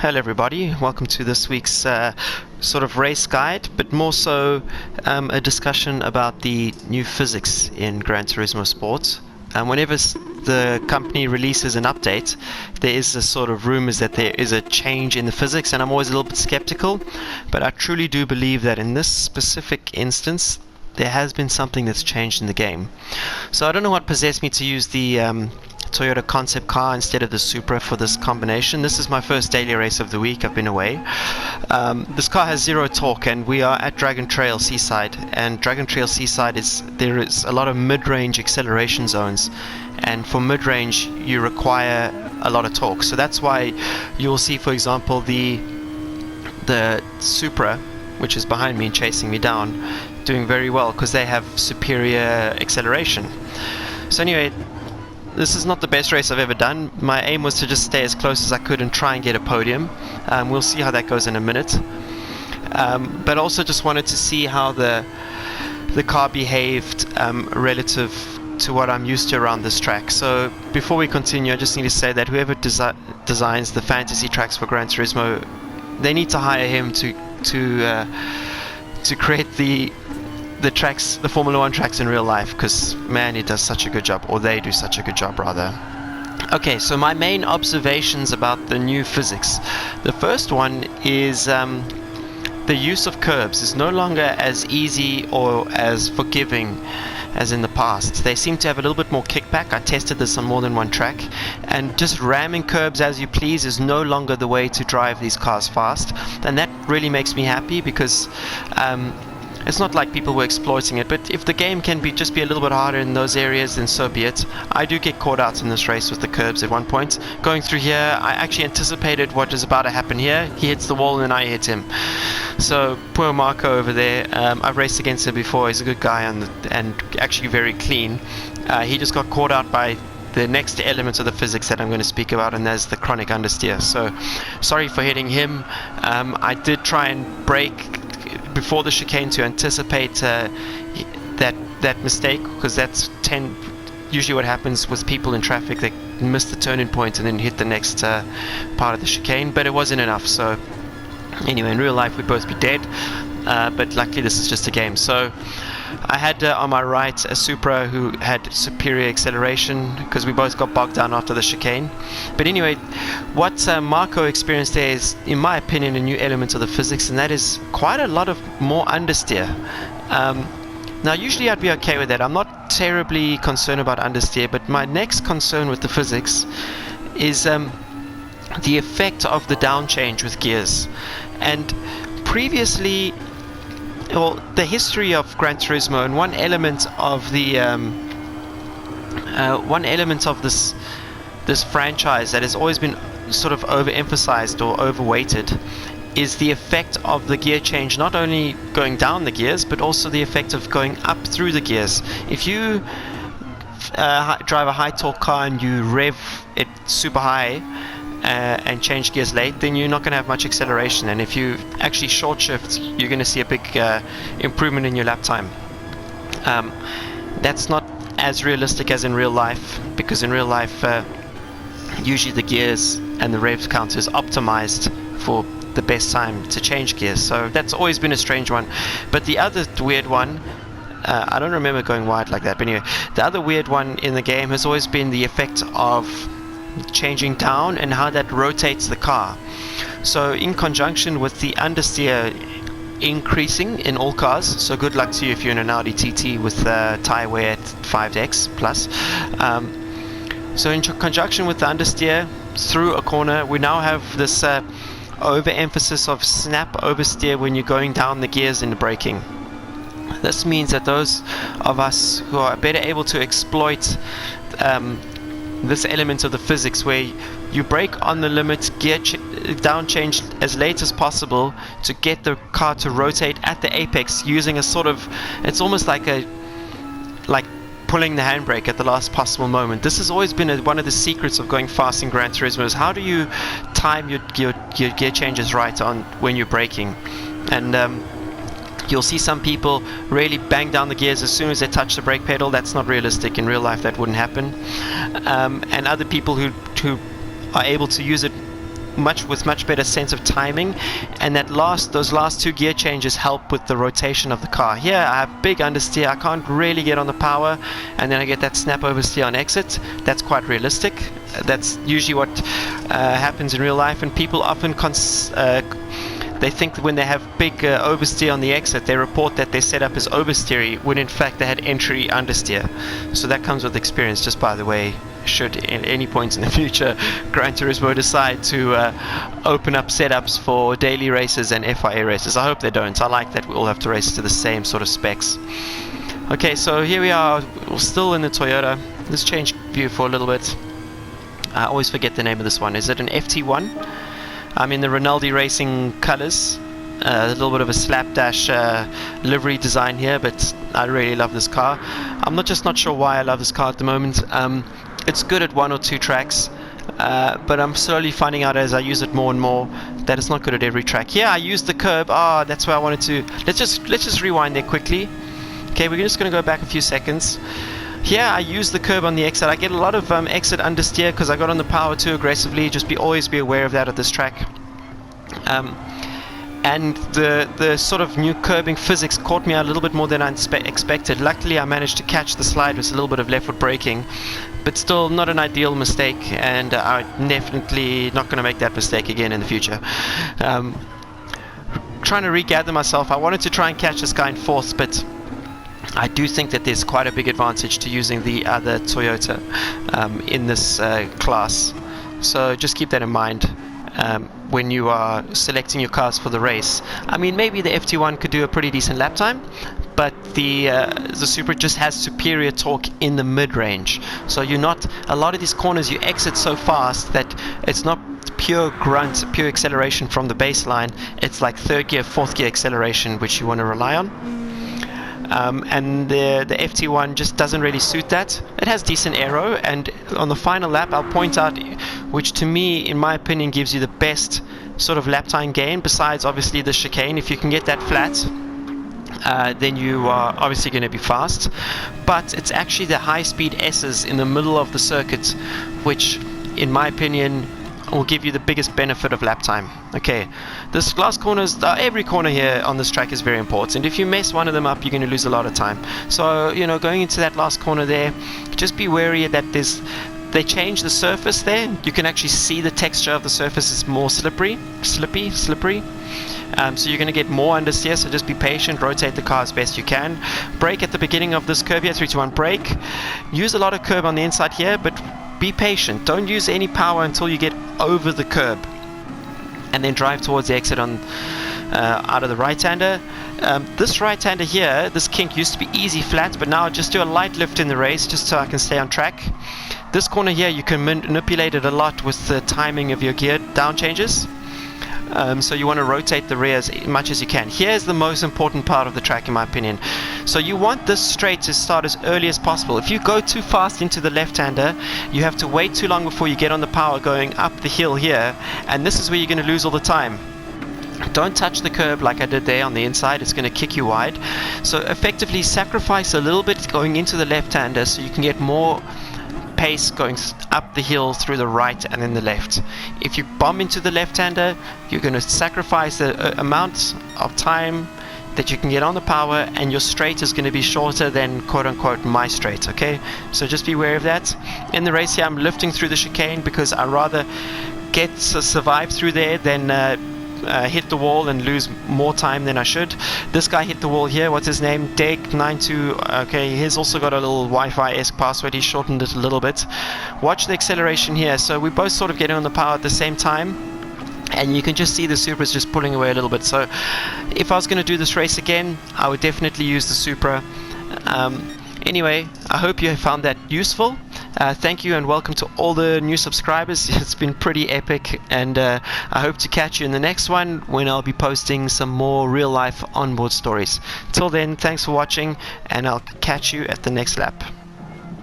Hello everybody, welcome to this week's sort of race guide, but more so a discussion about the new physics in Gran Turismo Sport. Whenever the company releases an update, there is a sort of rumors that there is a change in the physics, and I'm always a little bit skeptical, but I truly do believe that in this specific instance there has been something that's changed in the game. So I don't know what possessed me to use the Toyota concept car instead of the Supra for this combination. This is my first daily race of the week. I've been away. This car has zero torque, and we are at Dragon Trail Seaside, and Dragon Trail Seaside there is a lot of mid-range acceleration zones, and for mid-range you require a lot of torque. So that's why you'll see, for example, the Supra, which is behind me and chasing me down, doing very well because they have superior acceleration. So anyway, this is not the best race I've ever done. My aim was to just stay as close as I could and try and get a podium. We'll see how that goes in a minute. But also just wanted to see how the car behaved relative to what I'm used to around this track. So before we continue, I just need to say that whoever designs the fantasy tracks for Gran Turismo, they need to hire him to create the tracks, the Formula 1 tracks in real life, because man, he does such a good job, or they do such a good job rather. Okay, so my main observations about the new physics. The first one is the use of curbs is no longer as easy or as forgiving as in the past. They seem to have a little bit more kickback. I tested this on more than one track, and just ramming curbs as you please is no longer the way to drive these cars fast, and that really makes me happy, because it's not like people were exploiting it, but if the game can just be a little bit harder in those areas, then so be it. I do get caught out in this race with the curbs at one point. Going through here, I actually anticipated what is about to happen here. He hits the wall and I hit him. So poor Marco over there. I've raced against him before. He's a good guy and actually very clean. He just got caught out by the next element of the physics that I'm going to speak about, and that's the Chronic Understeer. So sorry for hitting him. I did try and brake before the chicane to anticipate that mistake, because that's usually what happens with people in traffic. They miss the turning point and then hit the next part of the chicane, but it wasn't enough. So anyway, in real life we'd both be dead, but luckily this is just a game. So I had on my right a Supra who had superior acceleration, because we both got bogged down after the chicane. But anyway, what Marco experienced there is, in my opinion, a new element of the physics, and that is quite a lot of more understeer. Now usually I'd be okay with that. I'm not terribly concerned about understeer, but my next concern with the physics is the effect of the down change with gears. And previously, well, the history of Gran Turismo, and one element of this franchise that has always been sort of overemphasized or overweighted, is the effect of the gear change, not only going down the gears, but also the effect of going up through the gears. If you drive a high torque car and you rev it super high and change gears late, then you're not going to have much acceleration, and if you actually short shift, you're going to see a big improvement in your lap time. That's not as realistic as in real life, because in real life usually the gears and the rev counter is optimized for the best time to change gears. So that's always been a strange one. But the other weird one, I don't remember going wide like that, but anyway, the other weird one in the game has always been the effect of changing down and how that rotates the car. So in conjunction with the Understeer Increasing in all cars, so good luck to you if you're in an Audi TT with tire wear at 5x plus. So in conjunction with the Understeer through a corner, we now have this overemphasis of snap oversteer when you're going down the gears in the braking. This means that those of us who are better able to exploit this element of the physics, where you brake on the limit, gear down change as late as possible to get the car to rotate at the apex using a sort of, it's almost like pulling the handbrake at the last possible moment. This has always been one of the secrets of going fast in Gran Turismo, is how do you time your gear changes right on when you're braking. And you'll see some people really bang down the gears as soon as they touch the brake pedal. That's not realistic. In real life that wouldn't happen. And other people who are able to use it much better sense of timing, and those last 2 gear changes help with the rotation of the car. Here I have big understeer, I can't really get on the power, and then I get that snap oversteer on exit. That's quite realistic. That's usually what happens in real life, and people often they think that when they have big oversteer on the exit, they report that their setup is oversteery, when in fact they had entry understeer. So that comes with experience, just by the way, should at any point in the future Gran Turismo decide to open up setups for daily races and FIA races. I hope they don't. I like that we all have to race to the same sort of specs. Okay, so here we are, we're still in the Toyota. Let's change view for a little bit. I always forget the name of this one. Is it an FT1? I'm in the Rinaldi Racing colors. A little bit of a slapdash livery design here, but I really love this car. I'm not sure why I love this car at the moment. It's good at 1 or 2 tracks, but I'm slowly finding out as I use it more and more that it's not good at every track. Yeah, I used the curb. That's where I wanted to. Let's just rewind there quickly. Okay, we're just going to go back a few seconds. Here I use the curb on the exit. I get a lot of exit understeer because I got on the power too aggressively. Always be aware of that at this track. And the sort of new curbing physics caught me out a little bit more than I expected. Luckily I managed to catch the slide with a little bit of left foot braking, but still not an ideal mistake, and I'm definitely not going to make that mistake again in the future. Trying to regather myself. I wanted to try and catch this guy in 4th, but I do think that there's quite a big advantage to using the other Toyota in this class. So just keep that in mind when you are selecting your cars for the race. I mean, maybe the FT1 could do a pretty decent lap time, but the Supra just has superior torque in the mid-range. So a lot of these corners you exit so fast that it's not pure grunt, pure acceleration from the baseline. It's like 3rd gear, 4th gear acceleration, which you want to rely on. And the FT1 just doesn't really suit that. It has decent aero, and on the final lap I'll point out, which to me, in my opinion, gives you the best sort of lap time gain, besides obviously the chicane. If you can get that flat, then you are obviously going to be fast. But it's actually the high-speed S's in the middle of the circuit which, in my opinion, will give you the biggest benefit of lap time. Okay, this last corners, every corner here on this track is very important. If you mess one of them up, you're going to lose a lot of time. So, going into that last corner there, just be wary that they change the surface there. You can actually see the texture of the surface is more slippery. So you're going to get more understeer, so just be patient, rotate the car as best you can. Brake at the beginning of this curve here, 3, 2, 1, brake. Use a lot of curb on the inside here, but be patient. Don't use any power until you get over the curb, and then drive towards the exit on out of the right-hander. This right-hander here, this kink used to be easy flat, but now just do a light lift in the race just so I can stay on track. This corner here, you can manipulate it a lot with the timing of your gear down changes. So you want to rotate the rear as much as you can. Here's the most important part of the track, in my opinion. So you want this straight to start as early as possible. If you go too fast into the left-hander, you have to wait too long before you get on the power going up the hill here, and this is where you're going to lose all the time. Don't touch the curb like I did there on the inside. It's going to kick you wide. So effectively sacrifice a little bit going into the left-hander so you can get more pace going up the hill through the right and then the left. If you bomb into the left-hander, you're going to sacrifice the amount of time that you can get on the power, and your straight is going to be shorter than quote-unquote my straight. Okay, so just be aware of that. In the race here, I'm lifting through the chicane because I rather survive through there than hit the wall and lose more time than I should. This guy hit the wall here. What's his name? Deg92. Okay, he's also got a little Wi-Fi-esque password. He shortened it a little bit. Watch the acceleration here. So we both sort of getting on the power at the same time, and you can just see the Supra's just pulling away a little bit. So if I was going to do this race again, I would definitely use the Supra. Anyway, I hope you found that useful. Thank you and welcome to all the new subscribers. It's been pretty epic, and I hope to catch you in the next one when I'll be posting some more real life onboard stories. Till then, thanks for watching, and I'll catch you at the next lap.